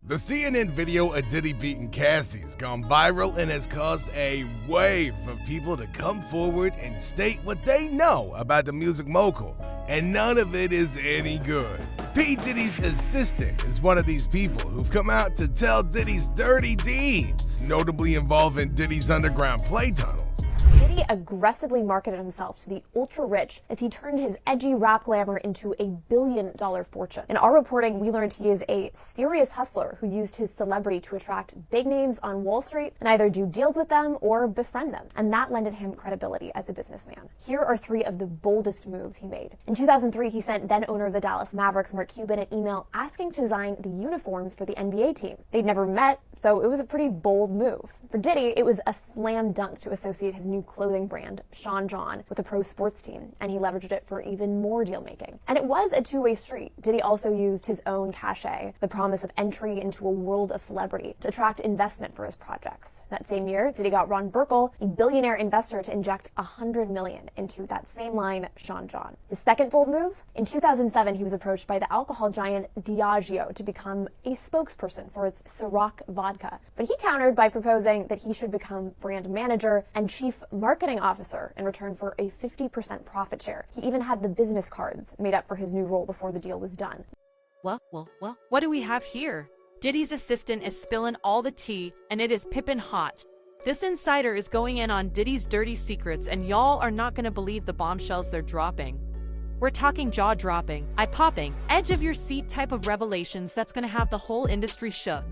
The CNN video of Diddy beating Cassie's gone viral and has caused a wave of people to come forward and state what they know about the music mogul, and none of it is any good. P. Diddy's assistant is one of these people who've come out to tell Diddy's dirty deeds, notably involving Diddy's underground play tunnels. Diddy aggressively marketed himself to the ultra-rich as he turned his edgy rap glamour into a billion-dollar fortune. In our reporting, we learned he is a serious hustler who used his celebrity to attract big names on Wall Street and either do deals with them or befriend them, and that lended him credibility as a businessman. Here are three of the boldest moves he made. In 2003, he sent then-owner of the Dallas Mavericks, Mark Cuban, an email asking to design the uniforms for the NBA team. They'd never met, so it was a pretty bold move. For Diddy, it was a slam dunk to associate his new clothing brand, Sean John, with a pro sports team, and he leveraged it for even more deal making. And it was a two-way street. Diddy also used his own cachet, the promise of entry into a world of celebrity, to attract investment for his projects. That same year, Diddy got Ron Burkle, a billionaire investor, to inject $100 million into that same line, Sean John. His second bold move? In 2007, he was approached by the alcohol giant Diageo to become a spokesperson for its Ciroc vodka. But he countered by proposing that he should become brand manager and chief marketing officer in return for a 50% profit share. He even had the business cards made up for his new role before the deal was done. Well, what do we have here? Diddy's assistant is spilling all the tea, and it is pippin' hot. This insider is going in on Diddy's dirty secrets, and y'all are not gonna believe the bombshells they're dropping. We're talking jaw-dropping, eye-popping, edge-of-your-seat type of revelations that's gonna have the whole industry shook.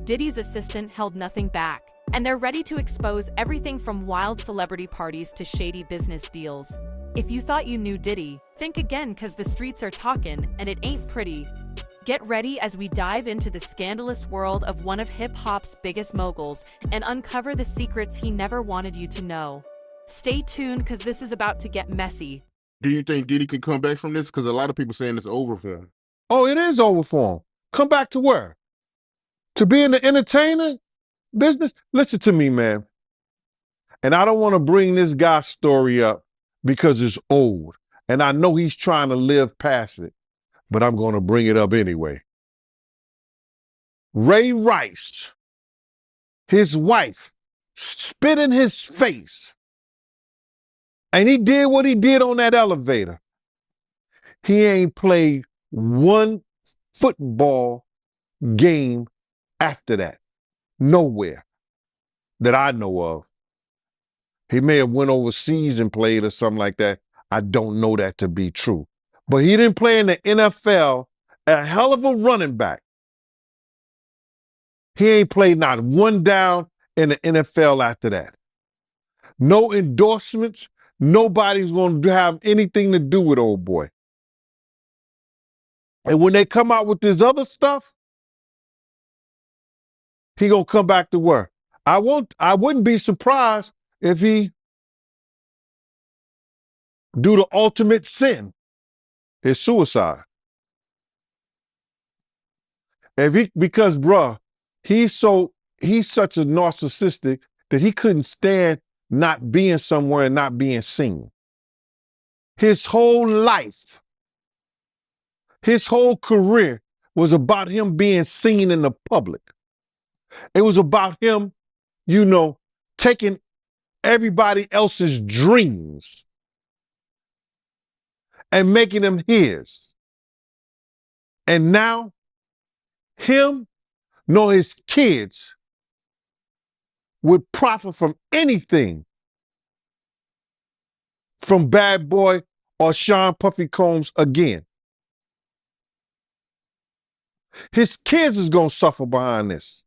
Diddy's assistant held nothing back, and they're ready to expose everything from wild celebrity parties to shady business deals. If you thought you knew Diddy, think again, cause the streets are talking, and it ain't pretty. Get ready as we dive into the scandalous world of one of hip-hop's biggest moguls and uncover the secrets he never wanted you to know. Stay tuned, cause this is about to get messy. Do you think Diddy can come back from this? Because a lot of people saying it's over for him. Oh, it is over for him. Come back to where? To be in the entertainer business? Listen to me, man. And I don't want to bring this guy's story up because it's old. And I know he's trying to live past it, but I'm going to bring it up anyway. Ray Rice, his wife, spit in his face. And he did what he did on that elevator. He ain't played one football game after that. Nowhere that I know of. He may have went overseas and played or something like that. I don't know that to be true. But he didn't play in the NFL, a hell of a running back. He ain't played not one down in the NFL after that. No endorsements. Nobody's going to have anything to do with old boy. And when they come out with this other stuff, he gonna come back to work. I wouldn't be surprised if he do the ultimate sin, is suicide. Because bruh, he's such a narcissistic that he couldn't stand not being somewhere and not being seen. His whole life, his whole career was about him being seen in the public. It was about him, taking everybody else's dreams and making them his. And now, him nor his kids would profit from anything from Bad Boy or Sean Puffy Combs again. His kids is gonna suffer behind this.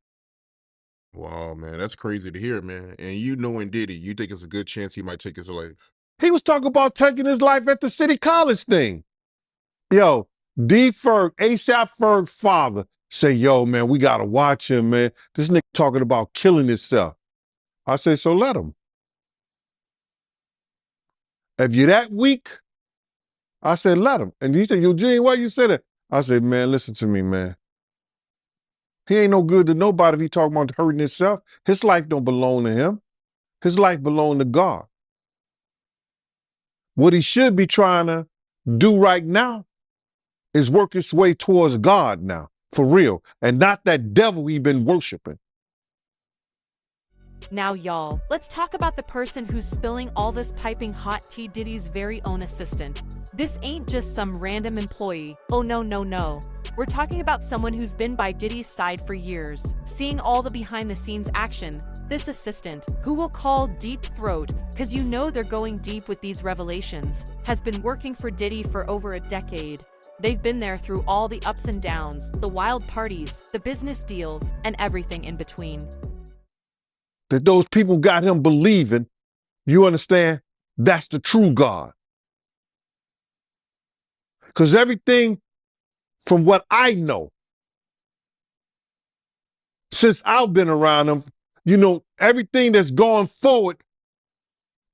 Wow, man, that's crazy to hear, man. And you knowing Diddy, you think it's a good chance he might take his life? He was talking about taking his life at the City College thing. Yo, D. Ferg, ASAP Ferg's father, say, yo, man, we gotta watch him, man. This nigga talking about killing himself. I say, so let him. If you're that weak, I said, let him. And he said, Eugene, why you say that? I said, man, listen to me, man. He ain't no good to nobody if he talking about hurting himself. His life don't belong to him. His life belong to God. What he should be trying to do right now is work his way towards God now. for real, and not that devil he been worshiping. Now, y'all, let's talk about the person who's spilling all this piping hot tea, Diddy's very own assistant. This ain't just some random employee. Oh no, no, no. We're talking about someone who's been by Diddy's side for years, seeing all the behind-the-scenes action. This assistant, who we'll call Deep Throat, cause you know they're going deep with these revelations, has been working for Diddy for over a decade. They've been there through all the ups and downs, the wild parties, the business deals, and everything in between. That those people got him believing, you understand, that's the true God. Because everything from what I know, since I've been around him, you know, everything that's gone forward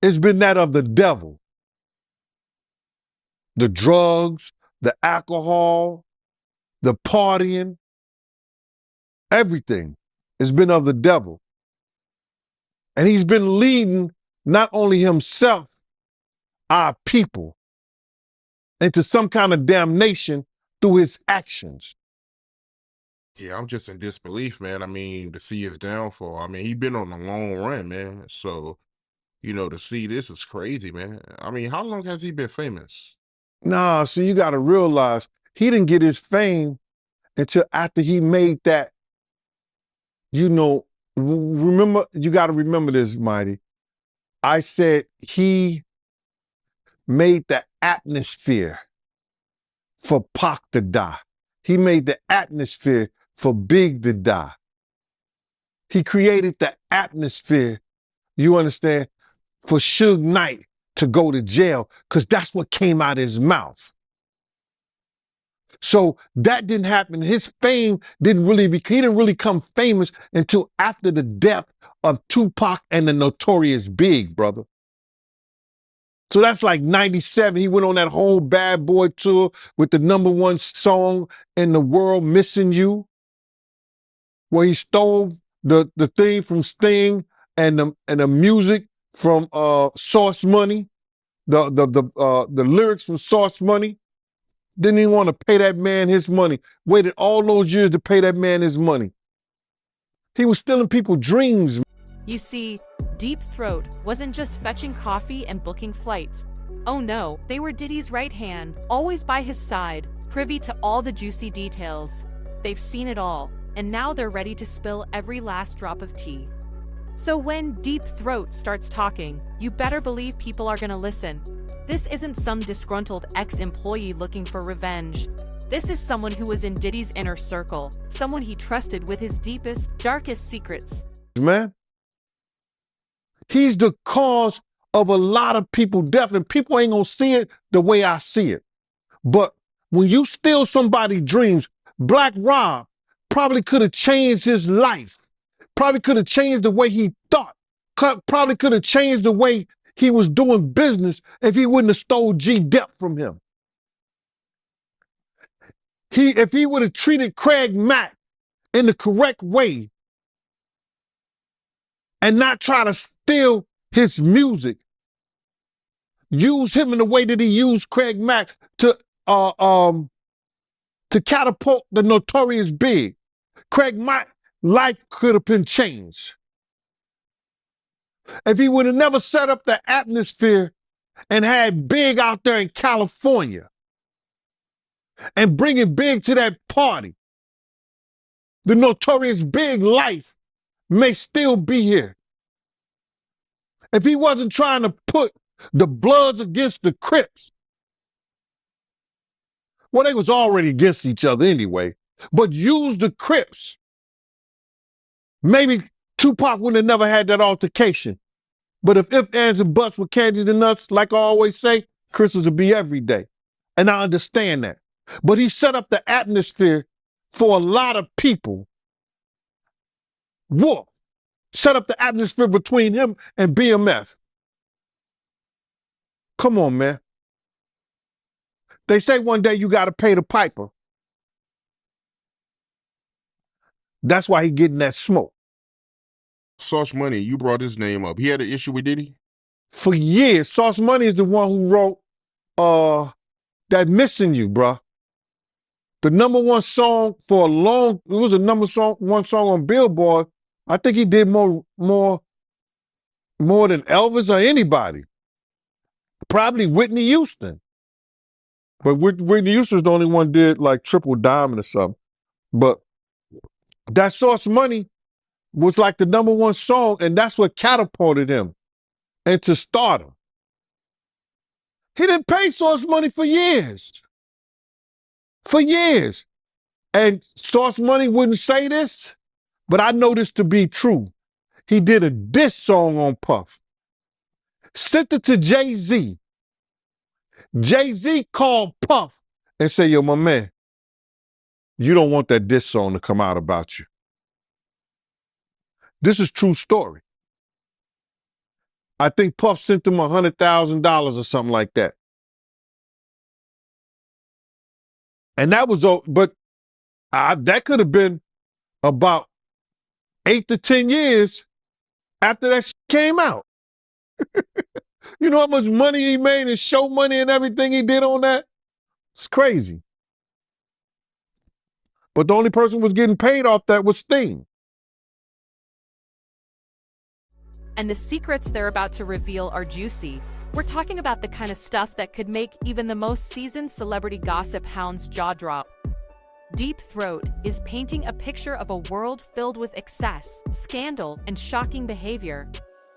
has been that of the devil. The drugs, the alcohol, the partying, everything has been of the devil. And he's been leading not only himself, our people, into some kind of damnation through his actions. Yeah, I'm just in disbelief, man. I mean, to see his downfall. I mean, he's been on a long run, man. So, you know, to see this is crazy, man. I mean, how long has he been famous? Nah, so you got to realize he didn't get his fame until after he made that, you know, remember, you got to remember this, Mighty. I said he made the atmosphere for Pac to die. He made the atmosphere for Big to die. He created the atmosphere, you understand, for Suge Knight to go to jail, because that's what came out of his mouth. So that didn't happen. His fame didn't really he didn't really come famous until after the death of Tupac and the Notorious Big, brother. So that's like 97. He went on that whole Bad Boy tour with the #1 song in the world, Missing You, where he stole the thing from Sting and the music from Source Money, the lyrics from Source Money. Didn't even want to pay that man his money. Waited all those years to pay that man his money. He was stealing people's dreams. You see, Deep Throat wasn't just fetching coffee and booking flights. Oh no, they were Diddy's right hand, always by his side, privy to all the juicy details. They've seen it all, and now they're ready to spill every last drop of tea. So when Deep Throat starts talking, you better believe people are gonna listen. This isn't some disgruntled ex-employee looking for revenge. This is someone who was in Diddy's inner circle, someone he trusted with his deepest, darkest secrets. Man, he's the cause of a lot of people's death, and people ain't gonna see it the way I see it. But when you steal somebody's dreams, Black Rob probably could have changed his life, probably could have changed the way he thought, probably could have changed the way he was doing business if he wouldn't have stole G-Dep from him. If he would have treated Craig Mack in the correct way and not try to steal his music, use him in the way that he used Craig Mack to catapult the Notorious Big, Craig Mack's life could have been changed. If he would have never set up the atmosphere and had Big out there in California and bringing Big to that party, the Notorious Big life may still be here. If he wasn't trying to put the Bloods against the Crips, well, they was already against each other anyway, but use the Crips, maybe Tupac would have never had that altercation. But if ands, and buts were candies and nuts, like I always say, Christmas would be every day. And I understand that. But he set up the atmosphere for a lot of people. Wolf set up the atmosphere between him and BMF. Come on, man. They say one day you got to pay the piper. That's why he getting that smoke. Sauce Money, you brought his name up. He had an issue with Diddy? For years, Sauce Money is the one who wrote that Missing You, bruh. The number one song for it was a one song on Billboard. I think he did more than Elvis or anybody. Probably Whitney Houston. But Whitney Houston's the only one did like Triple Diamond or something. But that Source Money was like the number one song, and that's what catapulted him into stardom. He didn't pay Source Money for years. For years. And Source Money wouldn't say this, but I know this to be true. He did a diss song on Puff. Sent it to Jay-Z. Jay-Z called Puff and said, yo, my man, you don't want that diss song to come out about you. This is true story. I think Puff sent him $100,000 or something like that. And that was, but that could have been about 8 to 10 years after that shit came out. You know how much money he made and show money and everything he did on that? It's crazy. But the only person who was getting paid off that was Sting. And the secrets they're about to reveal are juicy. We're talking about the kind of stuff that could make even the most seasoned celebrity gossip hound's jaw drop. Deep Throat is painting a picture of a world filled with excess, scandal, and shocking behavior.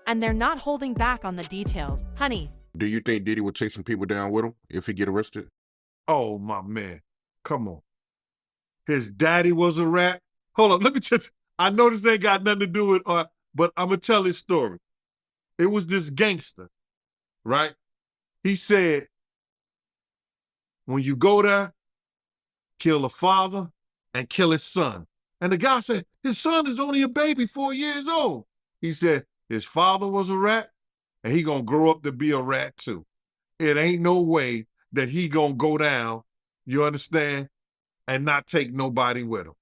And they're not holding back on the details. Honey. Do you think Diddy would chase some people down with him if he get arrested? Oh, my man. Come on. His daddy was a rat. Hold on. Let me just, I know this ain't got nothing to do with, but I'm going to tell his story. It was this gangster, right? He said, when you go there, kill the father and kill his son. And the guy said, his son is only a baby, 4 years old. He said, his father was a rat, and he gonna grow up to be a rat too. It ain't no way that he gonna go down, you understand, and not take nobody with him.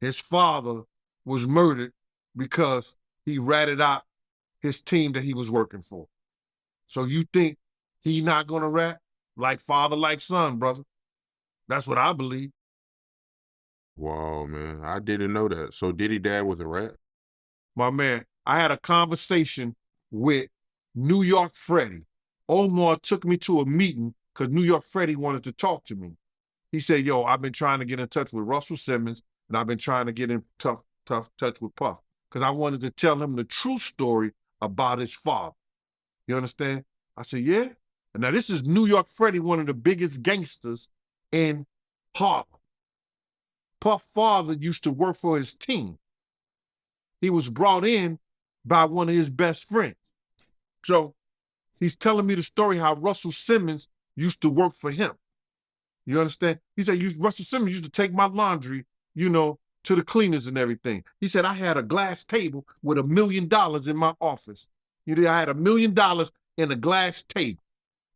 His father was murdered because he ratted out his team that he was working for. So you think he not gonna rat? Like father, like son, brother. That's what I believe. Wow, man. I didn't know that. So Diddy dad was a rat? My man, I had a conversation with New York Freddie. Omar took me to a meeting because New York Freddie wanted to talk to me. He said, yo, I've been trying to get in touch with Russell Simmons, and I've been trying to get in tough touch with Puff because I wanted to tell him the true story about his father. You understand? I said, yeah. And now this is New York Freddie, one of the biggest gangsters in Harlem. Puff's father used to work for his team. He was brought in by one of his best friends. So he's telling me the story how Russell Simmons used to work for him. You understand? He said, Russell Simmons used to take my laundry, to the cleaners and everything. He said, I had a glass table with $1 million in my office. I had $1 million in a glass table,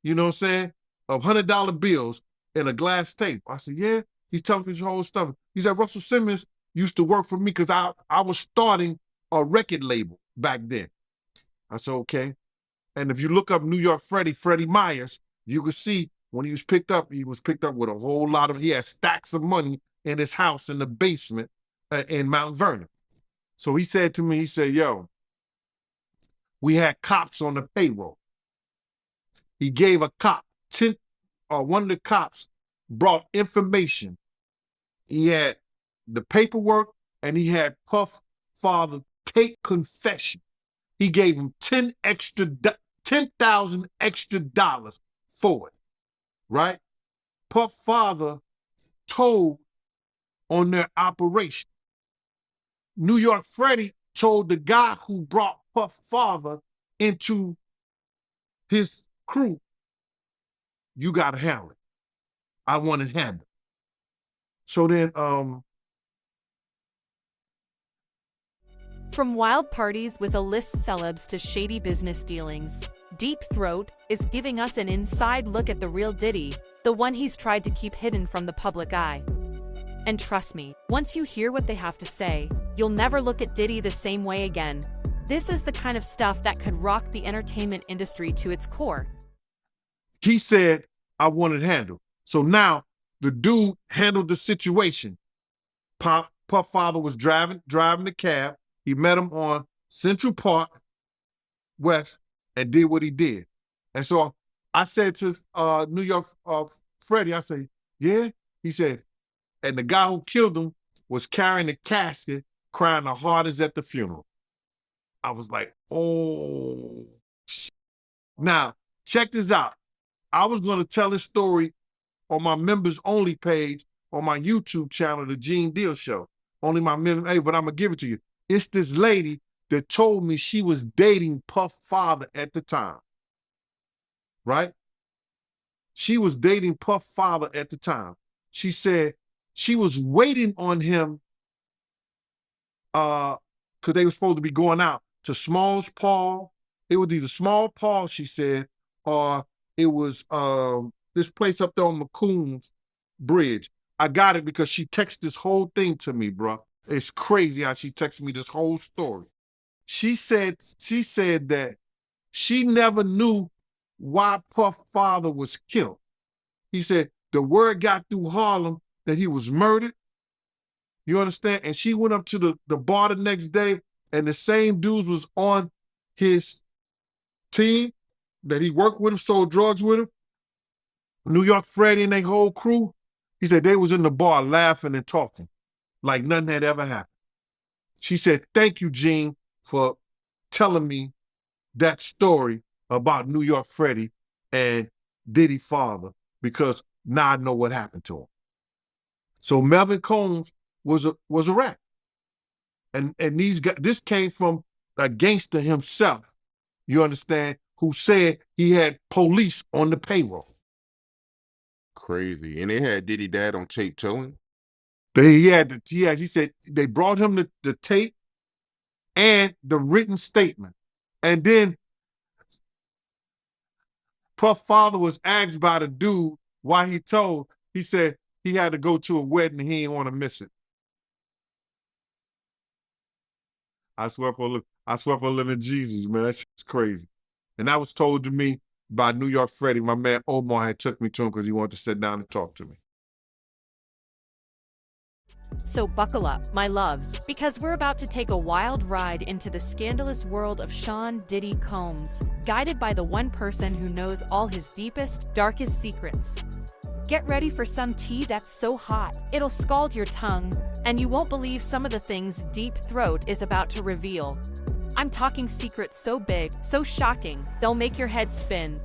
you know what I'm saying? Of $100 bills in a glass table. I said, yeah. He's telling me this whole stuff. He said, Russell Simmons used to work for me because I was starting a record label back then. I said, okay. And if you look up New York Freddie Myers, you can see when he was picked up with a whole lot of, he had stacks of money in his house in the basement in Mount Vernon. So he said to me, he said, yo, we had cops on the payroll. He gave a cop, one of the cops brought information. He had the paperwork and he had Puff father take confession. He gave him $10,000 extra for it, right? Puff father told on their operation. New York Freddie told the guy who brought Puff father into his crew, you gotta handle it. I want it handled. So then, From wild parties with A-list celebs to shady business dealings, Deep Throat is giving us an inside look at the real Diddy, the one he's tried to keep hidden from the public eye. And trust me, once you hear what they have to say, you'll never look at Diddy the same way again. This is the kind of stuff that could rock the entertainment industry to its core. He said, I want it handled. So now the dude handled the situation. Puff father was driving the cab. He met him on Central Park West and did what he did. And so I said to New York Freddie, I said, yeah? He said, and the guy who killed him was carrying the casket, crying the hardest at the funeral. I was like, oh, shit. Now, check this out. I was going to tell this story on my members only page on my YouTube channel, The Gene Deal Show. Only my members, hey, but I'm going to give it to you. It's this lady that told me she was dating Puff father at the time. Right? She was dating Puff father at the time. She said she was waiting on him because they were supposed to be going out to Smalls Paul. It was either Small Paul, she said, or it was this place up there on McCombs Bridge. I got it because she texted this whole thing to me, bro. It's crazy how she texted me this whole story. She said that she never knew why Puff father was killed. He said the word got through Harlem that he was murdered. You understand? And she went up to the bar the next day, and the same dudes was on his team that he worked with him, sold drugs with him. New York Freddie and their whole crew. He said they was in the bar laughing and talking like nothing had ever happened. She said, thank you, Gene, for telling me that story about New York Freddie and Diddy father, because now I know what happened to him. So Melvin Combs was a rat. And these guys, this came from a gangster himself, you understand, who said he had police on the payroll. Crazy. And they had Diddy dad on tape telling? He said they brought him the tape and the written statement. And then Puff father was asked by the dude why he said he had to go to a wedding and he didn't want to miss it. I swear for living Jesus, man, that shit's crazy. And that was told to me by New York Freddie. My man Omar had took me to him because he wanted to sit down and talk to me. So buckle up, my loves, because we're about to take a wild ride into the scandalous world of Sean Diddy Combs, guided by the one person who knows all his deepest, darkest secrets. Get ready for some tea that's so hot, it'll scald your tongue, and you won't believe some of the things Deep Throat is about to reveal. I'm talking secrets so big, so shocking, they'll make your head spin.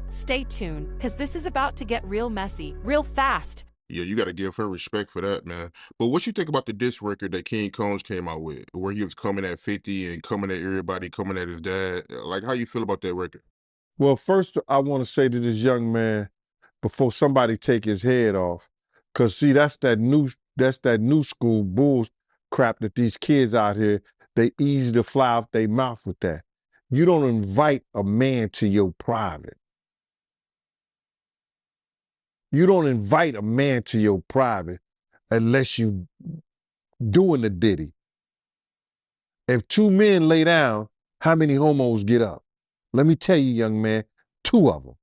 Stay tuned, because this is about to get real messy, real fast. Yeah, you got to give her respect for that, man. But what you think about the diss record that King Combs came out with, where he was coming at 50 and coming at everybody, coming at his dad? Like, how you feel about that record? Well, first, I want to say to this young man, before somebody take his head off, because see, that's that new school bull crap that these kids out here, they easy to fly off their mouth with that. You don't invite a man to your private. You don't invite a man to your private unless you doing the Diddy. If two men lay down, how many homos get up? Let me tell you, young man, 2 of them.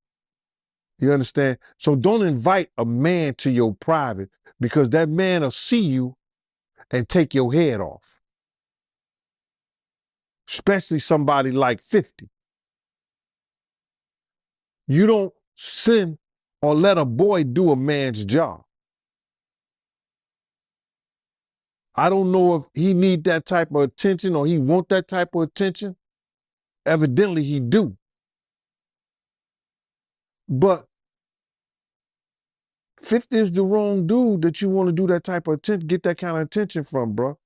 You understand? So don't invite a man to your private, because that man will see you and take your head off. Especially somebody like 50. You don't send or let a boy do a man's job. I don't know if he need that type of attention or he want that type of attention. Evidently he do. But 50 is the wrong dude that you want to do that type of attention, get that kind of attention from, bro.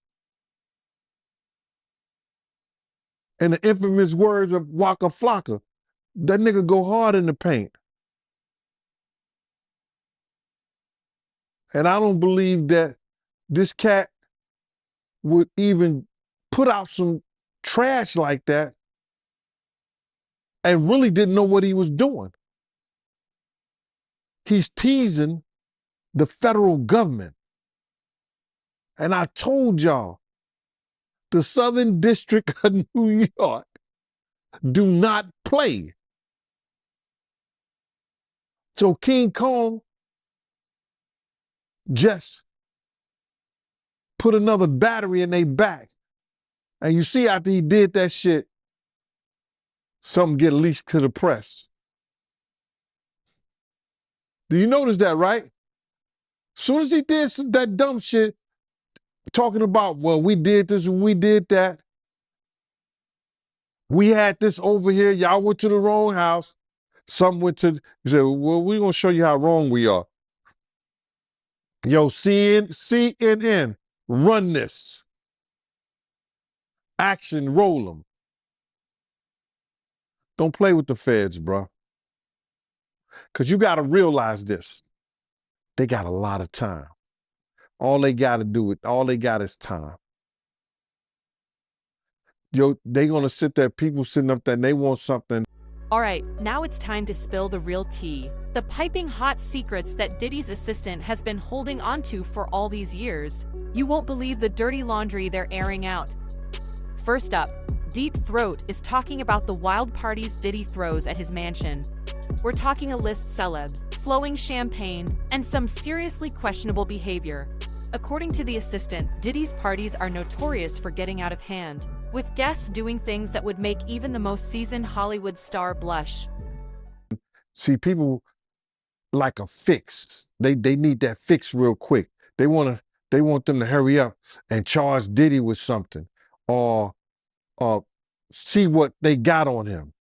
And the infamous words of Waka Flocka, that nigga go hard in the paint. And I don't believe that this cat would even put out some trash like that and really didn't know what he was doing. He's teasing the federal government. And I told y'all, the Southern District of New York do not play. So King Kong just put another battery in their back. And you see after he did that shit, something get leaked to the press. Do you notice that, right? Soon as he did that dumb shit, talking about, well, we did this and we did that. We had this over here. Y'all went to the wrong house. Some went to, he said, well, we're going to show you how wrong we are. Yo, CNN, run this. Action, roll them. Don't play with the feds, bro. Because you got to realize this. They got a lot of time. All they got is time. Yo, they going to sit there, people sitting up there, and they want something. All right, now it's time to spill the real tea. The piping hot secrets that Diddy's assistant has been holding onto for all these years. You won't believe the dirty laundry they're airing out. First up, Deep Throat is talking about the wild parties Diddy throws at his mansion. We're talking A-list celebs, flowing champagne, and some seriously questionable behavior. According to the assistant, Diddy's parties are notorious for getting out of hand, with guests doing things that would make even the most seasoned Hollywood star blush. See, people like a fix. They need that fix real quick. They want them to hurry up and charge Diddy with something, or see what they got on him.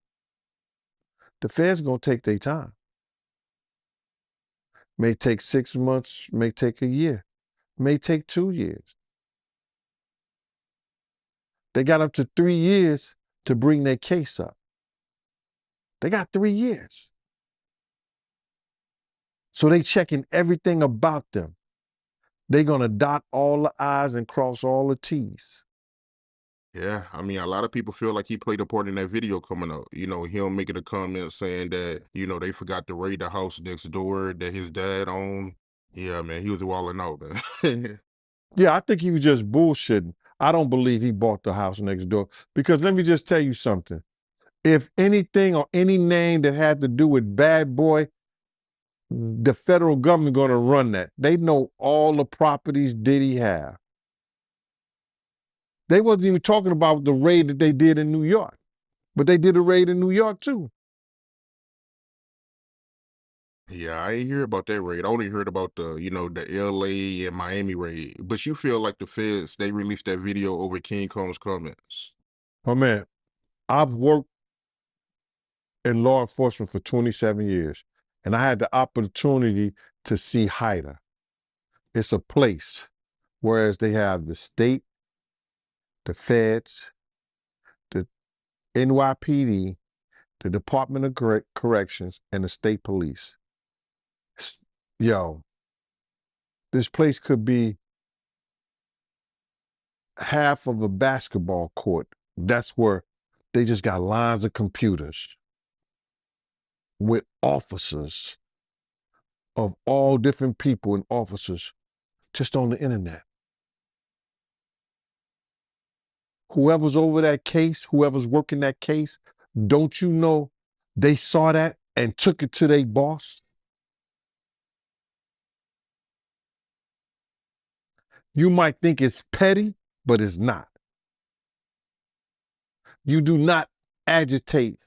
The feds gonna take their time. May take 6 months, may take a year, may take 2 years. They got up to 3 years to bring their case up. They got 3 years. So they checking everything about them. They're gonna dot all the I's and cross all the T's. Yeah, I mean, a lot of people feel like he played a part in that video coming out. You know, him making a comment saying that, you know, they forgot to raid the house next door that his dad owned. Yeah, man, he was wilding out, man. Yeah, I think he was just bullshitting. I don't believe he bought the house next door. Because let me just tell you something. If anything or any name that had to do with Bad Boy, the federal government gonna run that. They know all the properties Diddy have. They wasn't even talking about the raid that they did in New York, but they did a raid in New York too. Yeah, I ain't hear about that raid. I only heard about the, you know, the LA and Miami raid. But you feel like the feds, they released that video over King Kong's comments. Oh man, I've worked in law enforcement for 27 years, and I had the opportunity to see HIDA. It's a place, whereas they have the state, the feds, the NYPD, the Department of Corrections, and the state police. Yo, this place could be half of a basketball court. That's where they just got lines of computers with officers of all different people and officers just on the internet. Whoever's over that case, whoever's working that case, don't you know they saw that and took it to their boss? You might think it's petty, but it's not. You do not agitate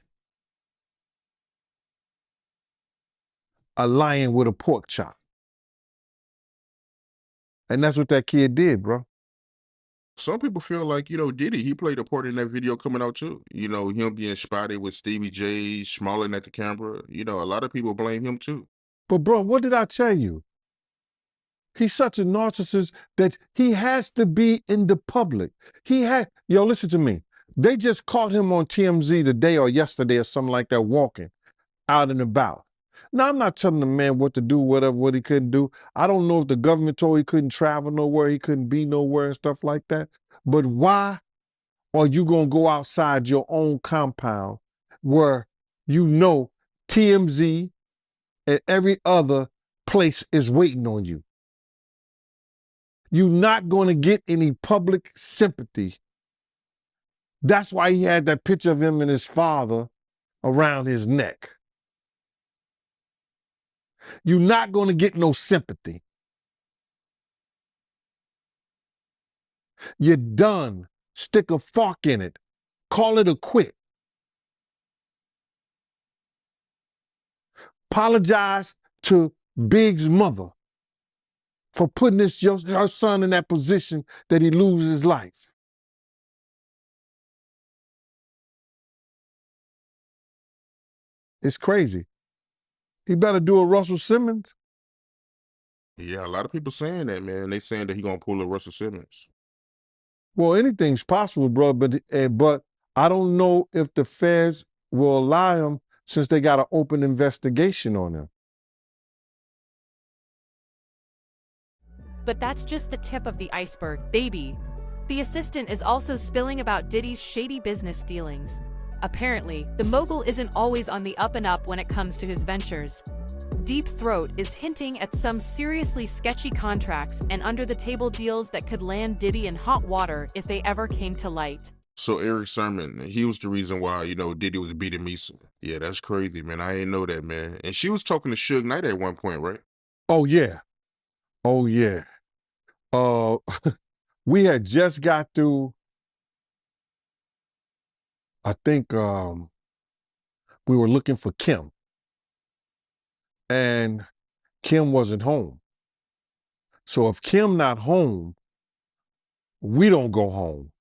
a lion with a pork chop. And that's what that kid did, bro. Some people feel like, you know, Diddy, he played a part in that video coming out too. You know, him being spotted with Stevie J, smiling at the camera. You know, a lot of people blame him too. But bro, what did I tell you? He's such a narcissist that he has to be in the public. Yo, listen to me. They just caught him on TMZ today or yesterday or something like that, walking out and about. Now, I'm not telling the man what to do, what he couldn't do. I don't know if the government told he couldn't travel nowhere, he couldn't be nowhere and stuff like that. But why are you going to go outside your own compound where you know TMZ and every other place is waiting on you? You're not going to get any public sympathy. That's why he had that picture of him and his father around his neck. You're not going to get no sympathy. You're done. Stick a fork in it. Call it a quit. Apologize to Big's mother for putting her son in that position that he loses his life. It's crazy. He better do a Russell Simmons. Yeah, a lot of people saying that, man. They saying that he gonna pull a Russell Simmons. Well, anything's possible, bro, but I don't know if the feds will allow him since they got an open investigation on him. But that's just the tip of the iceberg, baby. The assistant is also spilling about Diddy's shady business dealings. Apparently, the mogul isn't always on the up and up when it comes to his ventures. Deep Throat is hinting at some seriously sketchy contracts and under-the-table deals that could land Diddy in hot water if they ever came to light. So Eric Sermon, he was the reason why, Diddy was beating Misa. Yeah, that's crazy, man. I ain't know that, man. And she was talking to Suge Knight at one point, right? Oh, yeah. Oh, yeah. We had just got through, I think we were looking for Kim. And Kim wasn't home. So if Kim not home, we don't go home.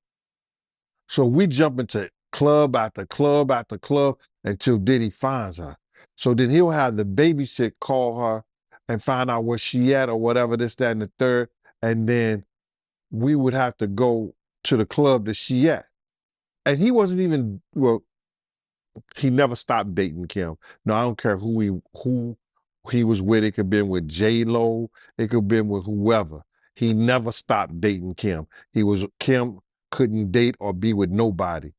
So we jump into club after club after club until Diddy finds her. So then he'll have the babysit call her and find out where she at or whatever, this, that, and the third. And then we would have to go to the club that she at. And he wasn't even, well, he never stopped dating Kim. No, I don't care who he was with. It could have been with J-Lo. It could have been with whoever. He never stopped dating Kim. Kim couldn't date or be with nobody.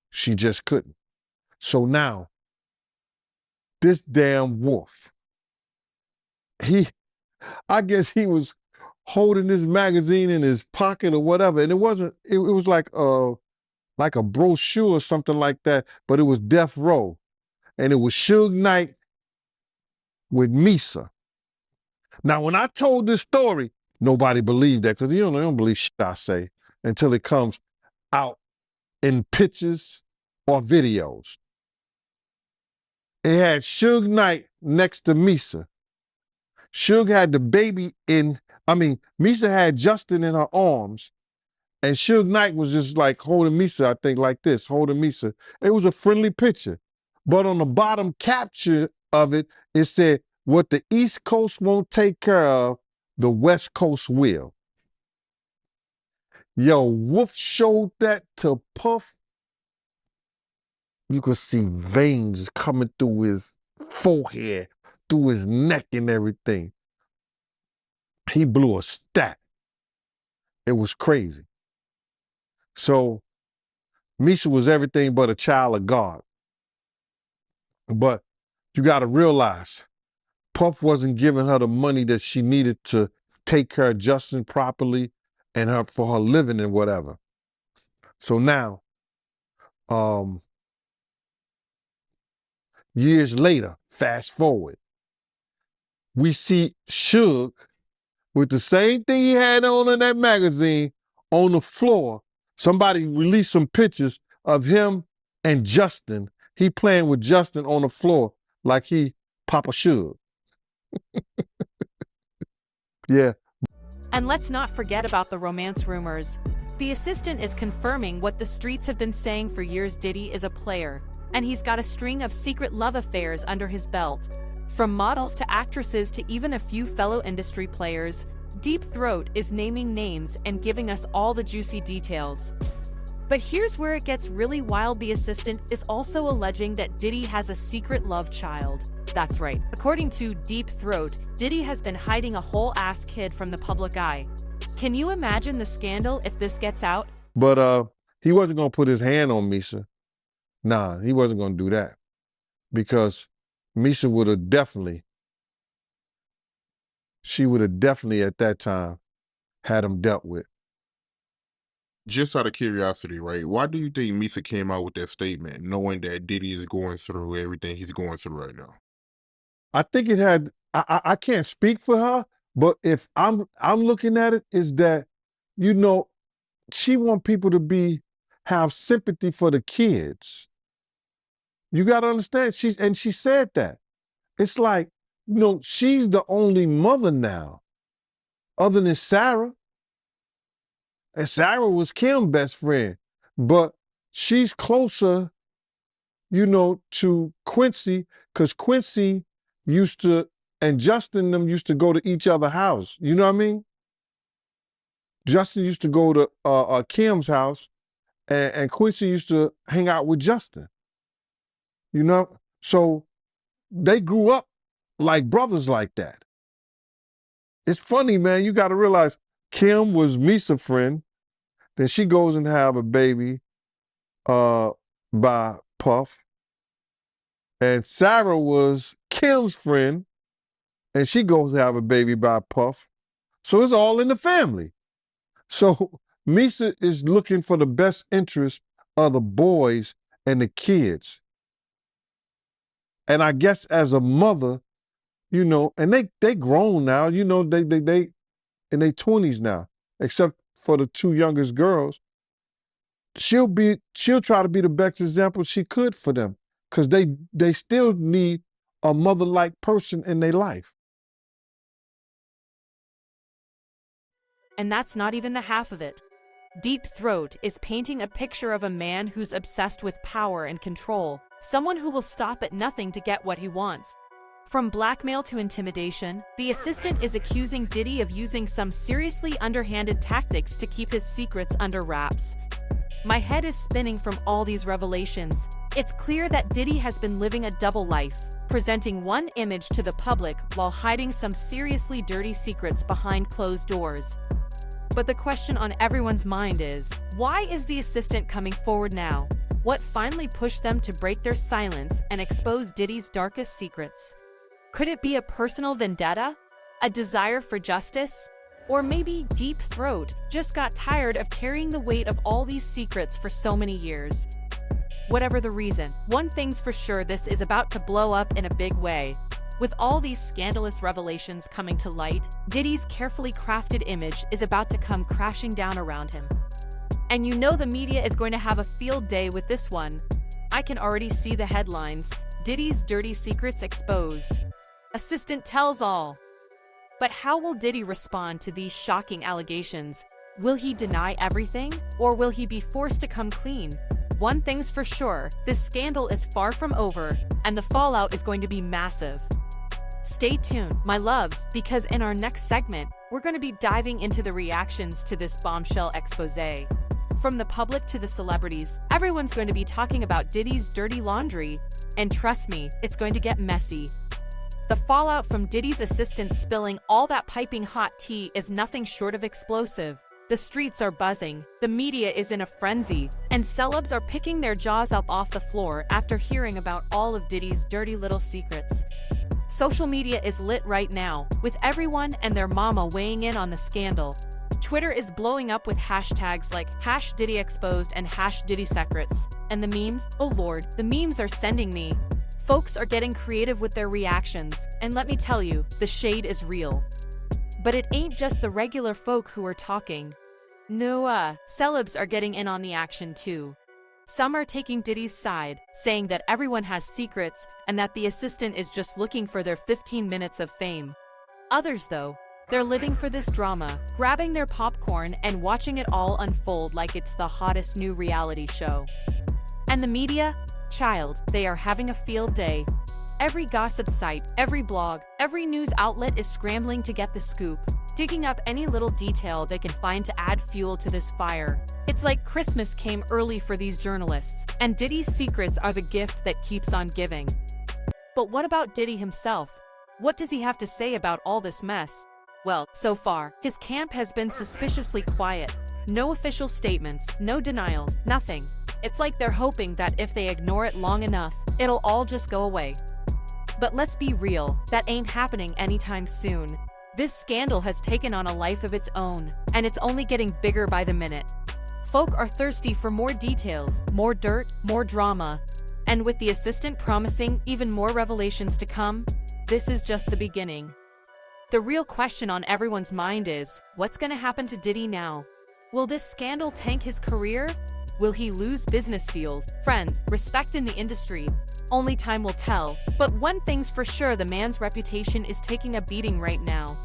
She just couldn't. So now, this damn wolf, I guess he was holding this magazine in his pocket or whatever, and it was like a brochure or something like that, but it was Death Row. And it was Suge Knight with Misa. Now, when I told this story, nobody believed that because they don't believe shit I say until it comes out in pictures or videos. It had Suge Knight next to Misa. Suge had the baby Misa had Justin in her arms, and Suge Knight was just like holding Misa, I think, like this, holding Misa. It was a friendly picture. But on the bottom capture of it, it said, what the East Coast won't take care of, the West Coast will. Yo, Wolf showed that to Puff. You could see veins coming through his forehead, through his neck and everything. He blew a stat. It was crazy. So Misha was everything but a child of God. But you got to realize, Puff wasn't giving her the money that she needed to take care of Justin properly and for her living and whatever. So now, years later, fast forward, we see Suge with the same thing he had on in that magazine on the floor. Somebody released some pictures of him and Justin. He playing with Justin on the floor like he Papa Suge. Yeah. And let's not forget about the romance rumors. The assistant is confirming what the streets have been saying for years. Diddy is a player, and he's got a string of secret love affairs under his belt. From models to actresses to even a few fellow industry players, Deep Throat is naming names and giving us all the juicy details. But here's where it gets really wild. The assistant is also alleging that Diddy has a secret love child. That's right. According to Deep Throat, Diddy has been hiding a whole-ass kid from the public eye. Can you imagine the scandal if this gets out? But he wasn't going to put his hand on Misha. Nah, he wasn't going to do that. Because Misha would have definitely at that time had him dealt with. Just out of curiosity, right? Why do you think Misa came out with that statement, knowing that Diddy is going through everything he's going through right now? I think it had, I can't speak for her, but if I'm looking at it, is that, she want people to have sympathy for the kids. You got to understand. She said that. It's like, she's the only mother now, other than Sarah. And Sarah was Kim's best friend, but she's closer, to Quincy, because Quincy and Justin them used to go to each other's house. You know what I mean? Justin used to go to Kim's house, and Quincy used to hang out with Justin. So they grew up like brothers like that. It's funny, man. You got to realize Kim was Misa's friend. Then she goes and have a baby by Puff. And Sarah was Kim's friend, and she goes to have a baby by Puff. So it's all in the family. So Misa is looking for the best interest of the boys and the kids. And I guess as a mother, and they grown now, they in their 20s now, except for the two youngest girls. She'll try to be the best example she could for them, because they still need a mother-like person in their life. And that's not even the half of it. Deep Throat is painting a picture of a man who's obsessed with power and control, someone who will stop at nothing to get what he wants. From blackmail to intimidation, the assistant is accusing Diddy of using some seriously underhanded tactics to keep his secrets under wraps. My head is spinning from all these revelations. It's clear that Diddy has been living a double life, presenting one image to the public while hiding some seriously dirty secrets behind closed doors. But the question on everyone's mind is, why is the assistant coming forward now? What finally pushed them to break their silence and expose Diddy's darkest secrets? Could it be a personal vendetta? A desire for justice? Or maybe Deep Throat just got tired of carrying the weight of all these secrets for so many years? Whatever the reason, one thing's for sure: this is about to blow up in a big way. With all these scandalous revelations coming to light, Diddy's carefully crafted image is about to come crashing down around him. And the media is going to have a field day with this one. I can already see the headlines: Diddy's dirty secrets exposed. Assistant tells all. But how will Diddy respond to these shocking allegations? Will he deny everything, or will he be forced to come clean? One thing's for sure: this scandal is far from over, and the fallout is going to be massive. Stay tuned, my loves, because in our next segment, we're going to be diving into the reactions to this bombshell expose. From the public to the celebrities, everyone's going to be talking about Diddy's dirty laundry. And trust me, it's going to get messy. The fallout from Diddy's assistant spilling all that piping hot tea is nothing short of explosive. The streets are buzzing, the media is in a frenzy, and celebs are picking their jaws up off the floor after hearing about all of Diddy's dirty little secrets. Social media is lit right now, with everyone and their mama weighing in on the scandal. Twitter is blowing up with hashtags like #DiddyExposed and #DiddySecrets. And the memes? Oh lord, the memes are sending me. Folks are getting creative with their reactions, and let me tell you, the shade is real. But it ain't just the regular folk who are talking. No, celebs are getting in on the action too. Some are taking Diddy's side, saying that everyone has secrets and that the assistant is just looking for their 15 minutes of fame. Others, though, they're living for this drama, grabbing their popcorn and watching it all unfold like it's the hottest new reality show. And the media? Child, they are having a field day. Every gossip site, every blog, every news outlet is scrambling to get the scoop, digging up any little detail they can find to add fuel to this fire. It's like Christmas came early for these journalists, and Diddy's secrets are the gift that keeps on giving. But what about Diddy himself? What does he have to say about all this mess? Well, so far, his camp has been suspiciously quiet. No official statements, no denials, nothing. It's like they're hoping that if they ignore it long enough, it'll all just go away. But let's be real, that ain't happening anytime soon. This scandal has taken on a life of its own, and it's only getting bigger by the minute. Folk are thirsty for more details, more dirt, more drama. And with the assistant promising even more revelations to come, this is just the beginning. The real question on everyone's mind is, what's gonna happen to Diddy now? Will this scandal tank his career? Will he lose business deals, friends, respect in the industry? Only time will tell. But one thing's for sure, the man's reputation is taking a beating right now.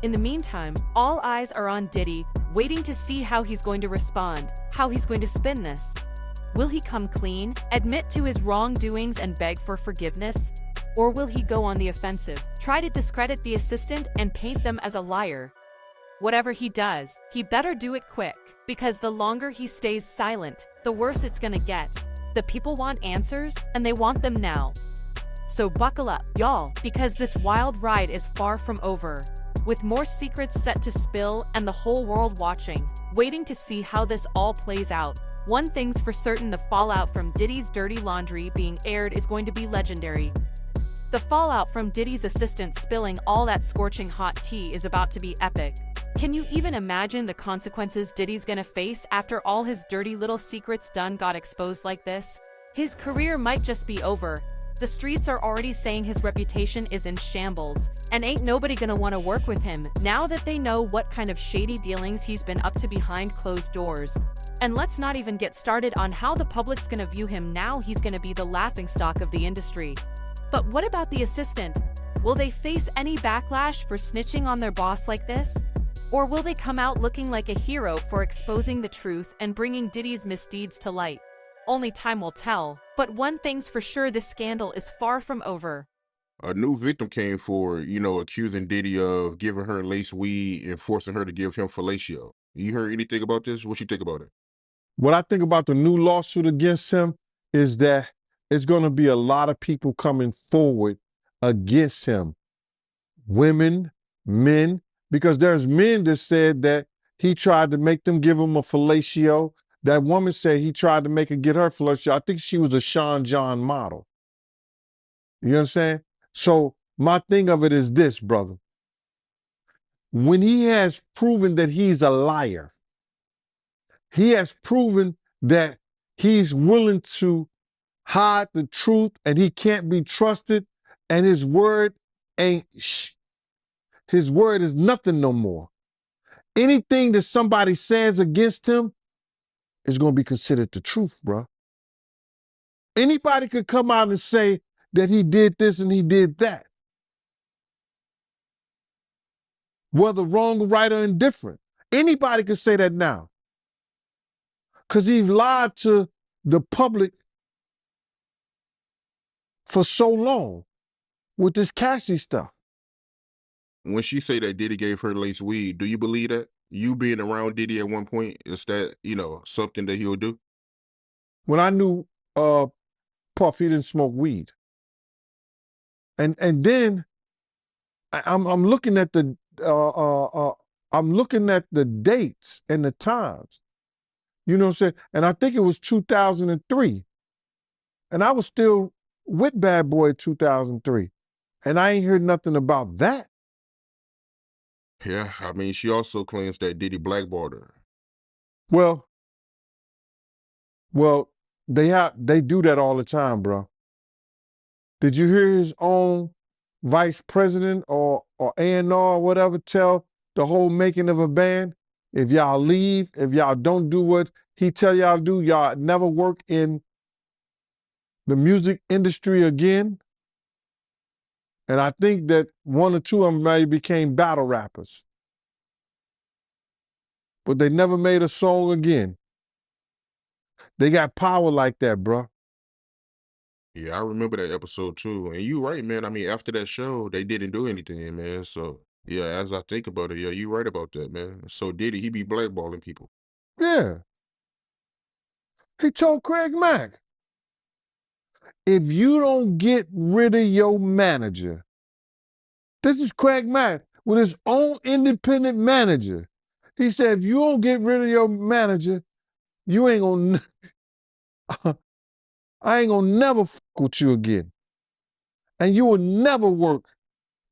In the meantime, all eyes are on Diddy, waiting to see how he's going to respond, how he's going to spin this. Will he come clean, admit to his wrongdoings and beg for forgiveness? Or will he go on the offensive, try to discredit the assistant and paint them as a liar? Whatever he does, he better do it quick, because the longer he stays silent, the worse it's gonna get. The people want answers, and they want them now. So buckle up, y'all, because this wild ride is far from over. With more secrets set to spill and the whole world watching, waiting to see how this all plays out. One thing's for certain, the fallout from Diddy's dirty laundry being aired is going to be legendary. The fallout from Diddy's assistant spilling all that scorching hot tea is about to be epic. Can you even imagine the consequences Diddy's gonna face after all his dirty little secrets done got exposed like this? His career might just be over. The streets are already saying his reputation is in shambles, and ain't nobody gonna wanna work with him now that they know what kind of shady dealings he's been up to behind closed doors. And let's not even get started on how the public's gonna view him now he's gonna be the laughingstock of the industry. But what about the assistant? Will they face any backlash for snitching on their boss like this? Or will they come out looking like a hero for exposing the truth and bringing Diddy's misdeeds to light? Only time will tell, but one thing's for sure, this scandal is far from over. A new victim came forward, accusing Diddy of giving her laced weed and forcing her to give him fellatio. You heard anything about this? What you think about it? What I think about the new lawsuit against him is that it's going to be a lot of people coming forward against him. Women, men, because there's men that said that he tried to make them give him a fellatio. That woman said he tried to make her get her fellatio. I think she was a Sean John model. You understand? So my thing of it is this, brother. When he has proven that he's a liar, he has proven that he's willing to hide the truth and he can't be trusted, and his word his word is nothing no more. Anything that somebody says against him is going to be considered the truth, bro. Anybody could come out and say that he did this and he did that. Whether wrong, right, or indifferent. Anybody could say that now. Because he's lied to the public for so long with this Cassie stuff. When she say that Diddy gave her laced weed, do you believe that? You being around Diddy at one point, is that, something that he'll do? When I knew Puff, he didn't smoke weed. And then I'm looking at the dates and the times. You know what I'm saying? And I think it was 2003. And I was still with Bad Boy 2003. And I ain't heard nothing about that. Yeah, I mean, she also claims that Diddy blackballed her. Well, they do that all the time, bro. Did you hear his own vice president or A&R or whatever tell the whole making of a band, if y'all leave, if y'all don't do what he tell y'all to do, y'all never work in the music industry again? And I think that one or two of them maybe became battle rappers. But they never made a song again. They got power like that, bro. Yeah, I remember that episode too. And you right, man. I mean, after that show, they didn't do anything, man. So, yeah, as I think about it, yeah, you right about that, man. So Diddy, he be blackballing people. Yeah. He told Craig Mack, if you don't get rid of your manager, this is Craig Mack with his own independent manager. He said, if you don't get rid of your manager, you ain't gonna, I ain't gonna never fuck with you again. And you will never work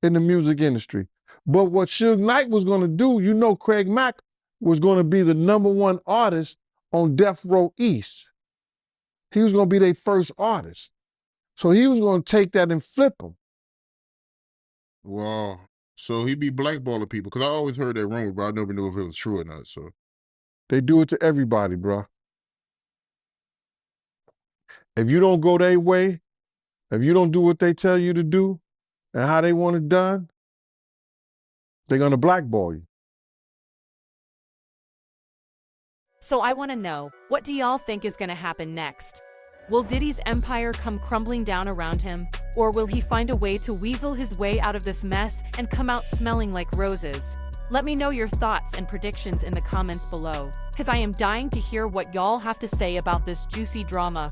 in the music industry. But what Suge Knight was gonna do, Craig Mack was gonna be the #1 artist on Death Row East. He was gonna be their first artist. So he was gonna take that and flip them. Wow. So he be blackballing people. Because I always heard that rumor, but I never knew if it was true or not. So They do it to everybody, bro. If you don't go their way, if you don't do what they tell you to do and how they want it done, they're going to blackball you. So I want to know, what do y'all think is going to happen next? Will Diddy's empire come crumbling down around him? Or will he find a way to weasel his way out of this mess and come out smelling like roses? Let me know your thoughts and predictions in the comments below, because I am dying to hear what y'all have to say about this juicy drama.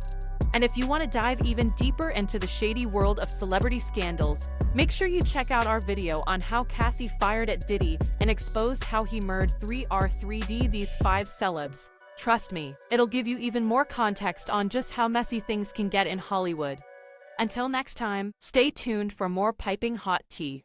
And if you want to dive even deeper into the shady world of celebrity scandals, make sure you check out our video on how Cassie fired at Diddy and exposed how he murdered 3R3D these 5 celebs. Trust me, it'll give you even more context on just how messy things can get in Hollywood. Until next time, stay tuned for more piping hot tea.